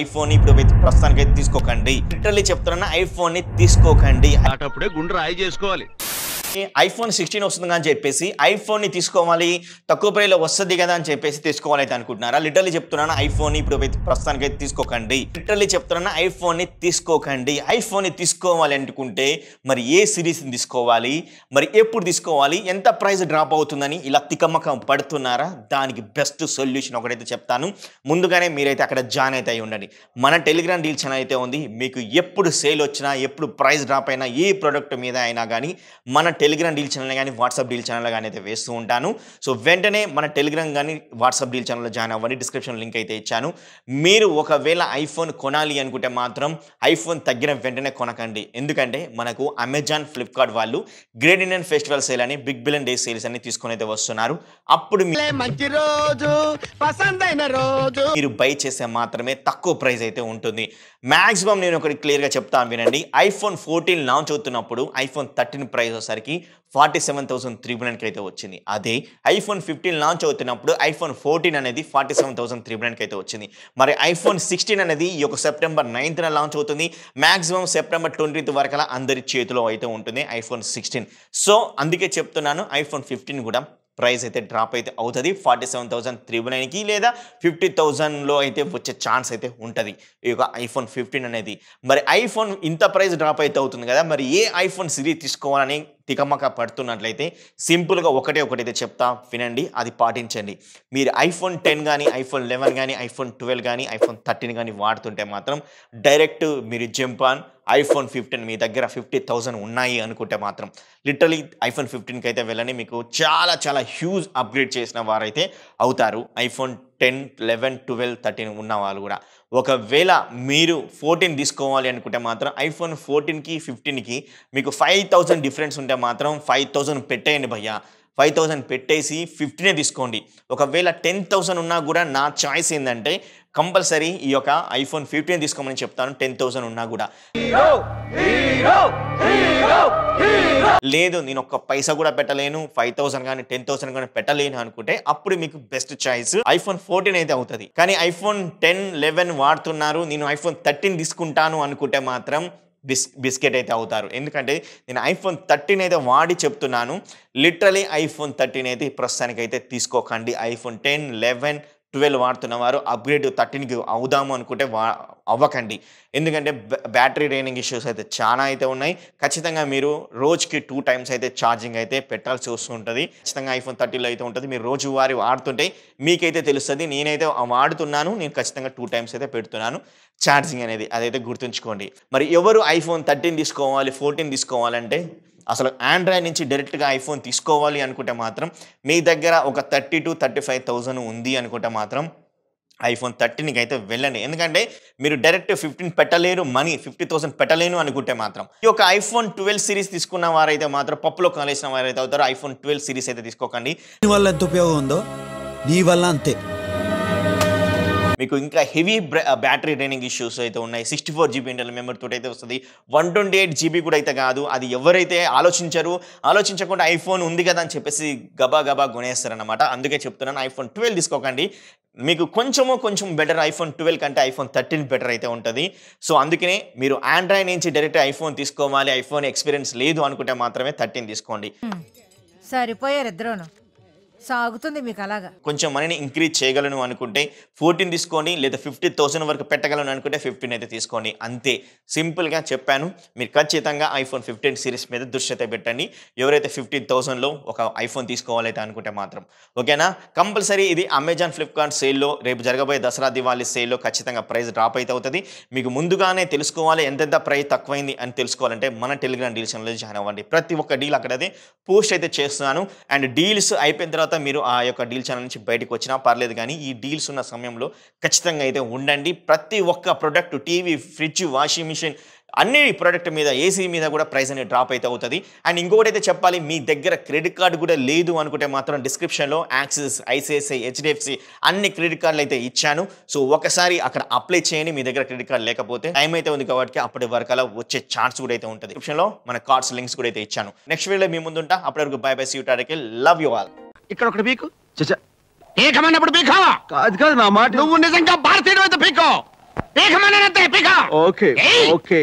IPhone ఇప్పుడు ప్రస్తుతానికి అయితే తీసుకోకండి. లిటరల్లీ చెప్తున్నా, ఐఫోన్ ని తీసుకోకండి. అటప్పుడే గుండ్ర రాయి చేసుకోవాలి. ఐఫోన్ 16 వస్తుంది అని చెప్పేసి ఐఫోన్ ని తీసుకోవాలి, తక్కువ ప్రైస్లో వస్తుంది కదా అని చెప్పేసి తీసుకోవాలి అయితే అనుకుంటున్నారా? లిటరల్లీ చెప్తున్నాను, ఐఫోన్ ని ఇప్పుడు ప్రస్తుతానికి అయితే తీసుకోకండి. లిటరల్లీ చెప్తున్నాను, ఐఫోన్ ని తీసుకోకండి. ఐఫోన్ ని తీసుకోవాలి అనుకుంటే మరి ఏ సిరీస్ తీసుకోవాలి, మరి ఎప్పుడు తీసుకోవాలి, ఎంత ప్రైస్ డ్రాప్ అవుతుందని ఇలా తికమకం పడుతున్నారా? దానికి బెస్ట్ సొల్యూషన్ ఒకటైతే చెప్తాను. ముందుగానే మీరైతే అక్కడ జాయిన్ అయితే అయి ఉండండి. మన టెలిగ్రామ్ డీల్ ఛానల్ అయితే ఉంది. మీకు ఎప్పుడు సేల్ వచ్చినా, ఎప్పుడు ప్రైస్ డ్రాప్ అయినా, ఏ ప్రోడక్ట్ మీద అయినా కానీ మన టెలిగ్రామ్ డీల్ ఛానల్ కానీ వాట్సాప్ డీల్ ఛానల్ కానీ అయితే వేస్తూ ఉంటాను. సో వెంటనే మన టెలిగ్రామ్ కానీ వాట్సాప్ డీల్ ఛానల్లో జాయిన్ అవ్వండి. డిస్క్రిప్షన్ లింక్ అయితే ఇచ్చాను. మీరు ఒకవేళ ఐఫోన్ కొనాలి అనుకుంటే మాత్రం ఐఫోన్ తగ్గిన వెంటనే కొనకండి. ఎందుకంటే మనకు అమెజాన్, ఫ్లిప్కార్ట్ వాళ్ళు గ్రేట్ ఇండియన్ ఫెస్టివల్ సేల్ అని, బిగ్ బిలియన్ డే సేల్స్ అని తీసుకొని అయితే వస్తున్నారు. అప్పుడు మంచి రోజు, పసందైన రోజు మీరు బై చేసే మాత్రమే తక్కువ ప్రైస్ అయితే ఉంటుంది. మ్యాక్సిమం నేను ఒకటి క్లియర్గా చెప్తాను వినండి. ఐఫోన్ 14 లాంచ్ అవుతున్నప్పుడు ఐఫోన్ 13 ప్రైస్ వచ్చేసరికి 47,300 అయితే వచ్చింది. అదే ఐఫోన్ 15 లాంచ్ అవుతున్నప్పుడు ఐఫోన్ 14 అనేది 47,300 అయితే వచ్చింది. మరి ఐఫోన్ 16 అనేది ఈ యొక్క సెప్టెంబర్ 9th లాంచ్ అవుతుంది. మ్యాక్సిమం సెప్టెంబర్ 20th వరకు అందరి చేతిలో అయితే ఉంటుంది ఐఫోన్ 16. సో అందుకే చెప్తున్నాను, ఐఫోన్ 15 కూడా ప్రైస్ అయితే డ్రాప్ అయితే అవుతుంది 47,300కి లేదా 50,000లో అయితే వచ్చే ఛాన్స్ అయితే ఉంటుంది ఈ యొక్క ఐఫోన్ 15 అనేది. మరి ఐఫోన్ ఇంత ప్రైస్ డ్రాప్ అయితే అవుతుంది కదా, మరి ఏ ఐఫోన్ సిరీస్ తీసుకోవాలని తికమక పడుతున్నట్లయితే సింపుల్గా ఒకటైతే చెప్తా వినండి, అది పాటించండి. మీరు ఐఫోన్ 10 కానీ, ఐఫోన్ 11 కానీ, ఐఫోన్ 12 కానీ, ఐఫోన్ 13 కానీ వాడుతుంటే మాత్రం డైరెక్ట్ మీరు జంప్ ఆన్ ఐఫోన్ 15. మీ దగ్గర 50,000 ఉన్నాయి అనుకుంటే మాత్రం లిటరలీ ఐఫోన్ 15కి అయితే వెళ్ళని, మీకు చాలా చాలా హ్యూజ్ అప్గ్రేడ్ చేసిన వారైతే అవుతారు. ఐఫోన్ 10, 11, 12, 13 ఉన్న వాళ్ళు కూడా. ఒకవేళ మీరు 14 తీసుకోవాలి అనుకుంటే మాత్రం ఐఫోన్ 14కి 15కి మీకు 5,000 డిఫరెన్స్ ఉంటే మాత్రం 5,000 పెట్టేయండి భయ్యా. 5,000 పెట్టేసి 15 తీసుకోండి. ఒకవేళ 10,000 ఉన్నా కూడా నా చాయిస్ ఏంటంటే కంపల్సరీ ఈ యొక్క ఐఫోన్ 15 తీసుకోమని చెప్తాను. 10,000 ఉన్నా కూడా. లేదు నేను ఒక్క పైసా కూడా పెట్టలేను, 5,000 కానీ 10,000 కానీ పెట్టలేను అనుకుంటే అప్పుడు మీకు బెస్ట్ చాయిస్ ఐఫోన్ 14 అయితే అవుతుంది. కానీ ఐఫోన్ 10, 11 వాడుతున్నారు, నేను ఐఫోన్ 13 తీసుకుంటాను అనుకుంటే మాత్రం బిస్కెట్ అయితే అవుతారు. ఎందుకంటే నేను ఐఫోన్ 13 అయితే వాడి చెప్తున్నాను. లిటరలీ ఐఫోన్ 13 అయితే ప్రస్తుతానికి అయితే తీసుకోకండి. ఐఫోన్ 10, 11, 12 వాడుతున్న వారు అప్గ్రేడ్ 13కి అవుదాము అనుకుంటే అవ్వకండి. ఎందుకంటే బ్యాటరీ డ్రైనింగ్ ఇష్యూస్ అయితే చాలా అయితే ఉన్నాయి. ఖచ్చితంగా మీరు రోజుకి 2 times అయితే ఛార్జింగ్ అయితే పెట్టాల్సి వస్తుంటుంది. ఖచ్చితంగా ఐఫోన్ 13లో అయితే ఉంటుంది. మీరు రోజువారీ వాడుతుంటే మీకైతే తెలుస్తుంది. నేనైతే వాడుతున్నాను, నేను ఖచ్చితంగా 2 times అయితే పెడుతున్నాను ఛార్జింగ్ అనేది, అదైతే గుర్తుంచుకోండి. మరి ఎవరు ఐఫోన్ 13 తీసుకోవాలి, 14 తీసుకోవాలంటే అసలు ఆండ్రాయిడ్ నుంచి డైరెక్ట్గా ఐఫోన్ తీసుకోవాలి అనుకుంటే మాత్రం మీ దగ్గర ఒక 30,000 to 35,000 ఉంది అనుకుంటే మాత్రం ఐఫోన్ 13కి అయితే వెళ్ళండి. ఎందుకంటే మీరు డైరెక్ట్ 15 పెట్టలేరు, మనీ 50,000 పెట్టలేను అనుకుంటే మాత్రం ఈ యొక్క ఐఫోన్ 12 సిరీస్ తీసుకున్న వారైతే మాత్రం పప్పులో కాలేసిన వారైతే అవుతారు. ఐఫోన్ 12 సిరీస్ అయితే తీసుకోకండి. నీ వల్ల ఎంత ఉపయోగం ఉందో నీ వల్ల అంతే. మీకు ఇంకా హెవీ బ్యాటరీ డ్రైనింగ్ ఇష్యూస్ అయితే ఉన్నాయి. 64 GB ఇంటర్నల్ మెమరీ తోటి అయితే వస్తుంది. 128 GB కూడా అయితే కాదు. అది ఎవరైతే ఆలోచించకుండా ఐఫోన్ ఉంది కదా అని చెప్పేసి గబా కొనేస్తారనమాట. అందుకే చెప్తున్నాను, ఐఫోన్ 12 తీసుకోకండి. మీకు కొంచెం బెటర్ ఐఫోన్ 12 కంటే ఐఫోన్ 13 బెటర్ అయితే ఉంటుంది. సో అందుకనే మీరు ఆండ్రాయిడ్ నుంచి డైరెక్ట్ ఐఫోన్ తీసుకోవాలి, ఐఫోన్ ఎక్స్పీరియన్స్ లేదు అనుకుంటే మాత్రమే 13 తీసుకోండి. సరిపోయారు ఇద్దరును, సాగుతుంది మీకు అలాగా. కొంచెం మనీని ఇంక్రీజ్ చేయగలను అనుకుంటే 14 తీసుకోండి, లేదా 50,000 వరకు పెట్టగలను అనుకుంటే 15 అయితే తీసుకోండి. అంతే సింపుల్గా చెప్పాను. మీరు ఖచ్చితంగా ఐఫోన్ 15 సిరీస్ మీద దృష్టి అయితే పెట్టండి. ఎవరైతే 15,000లో ఒక ఐఫోన్ తీసుకోవాలైతే అనుకుంటే మాత్రం ఓకేనా. కంపల్సరీ ఇది అమెజాన్, ఫ్లిప్కార్ట్ సేల్లో రేపు జరగబోయే దసరా దివాళీ సేల్లో ఖచ్చితంగా ప్రైస్ డ్రాప్ అయితే అవుతుంది. మీకు ముందుగానే తెలుసుకోవాలి ఎంతెంత ప్రైస్ తక్కువైంది అని తెలుసుకోవాలంటే మన టెలిగ్రామ్ డీల్ ఛానల్లో జాయిన్ అవ్వండి. ప్రతి ఒక్క డీల్ అక్కడైతే పోస్ట్ అయితే చేస్తున్నాను. అండ్ డీల్స్ అయిపోయిన తర్వాత మీరు ఆ యొక్క డీల్ ఛానల్ నుంచి బయటకు వచ్చినా పర్లేదు, కానీ ఈ డీల్స్ ఉన్న సమయంలో ఖచ్చితంగా అయితే ఉండండి. ప్రతి ఒక్క product, TV, fridge, washing machine, అన్ని ప్రోడక్ట్ మీద, ఏసీ మీద కూడా ప్రైస్ అనేది డ్రాప్ అయితే అవుతుంది. అండ్ ఇంకొకటి అయితే చెప్పాలి, మీ దగ్గర క్రెడిట్ కార్డు కూడా లేదు అనుకుంటే మాత్రం డిస్క్రిప్షన్లో యాక్సిస్, ఐసిఐసిఐ, హెచ్డిఎఫ్సి అన్ని క్రెడిట్ కార్డులు అయితే ఇచ్చాను. సో ఒకసారి అక్కడ అప్లై చేయండి. మీ దగ్గర క్రెడిట్ కార్డు లేకపోతే టైం అయితే ఉంది కాబట్టి అప్పటి వరకు అలా వచ్చే ఛాన్స్ కూడా అయితే ఉంటుంది. డిస్క్రిప్షన్లో మన కార్డ్స్ లింక్స్ కూడా అయితే ఇచ్చాను. నెక్స్ట్ వీడియోలో మీ ముందు ఉంటా. అప్పటి వరకు bye see you tata, love you all. ఇక్కడ ఒకటి పీకు ఏ కమాండ్ అప్పుడు పీకావా? కాదు నా మాట. నువ్వు నిజంగా భారతీయుడు అయితే పీకో. Okay okay